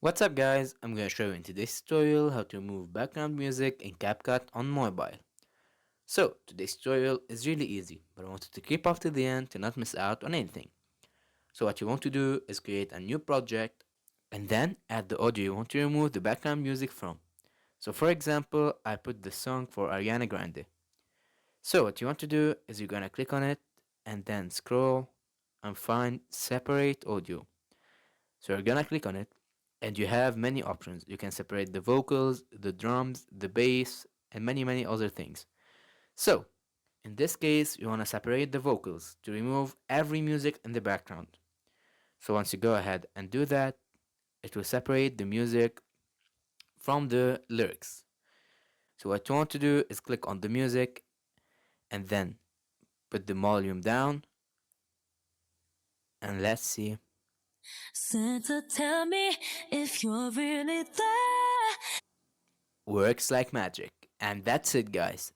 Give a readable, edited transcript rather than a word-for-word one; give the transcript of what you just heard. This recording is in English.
What's up guys, I'm gonna show you in today's tutorial how to remove background music in Capcut on mobile. So, today's tutorial is really easy, but I want you to keep up to the end to not miss out on anything. So what you want to do is create a new project and then add the audio you want to remove the background music from. So for example, I put the song for Ariana Grande. So what you want to do is you're gonna click on it and then scroll and find separate audio. So you're gonna click on it and you have many options. You can separate the vocals, the drums, the bass, and many other things. So in this case, you wanna separate the vocals to remove every music in the background. So once you go ahead and do that, it will separate the music from the lyrics. So what you want to do is click on the music and then put the volume down and let's see. Santa, tell me if you're really there. Works like magic. And that's it guys.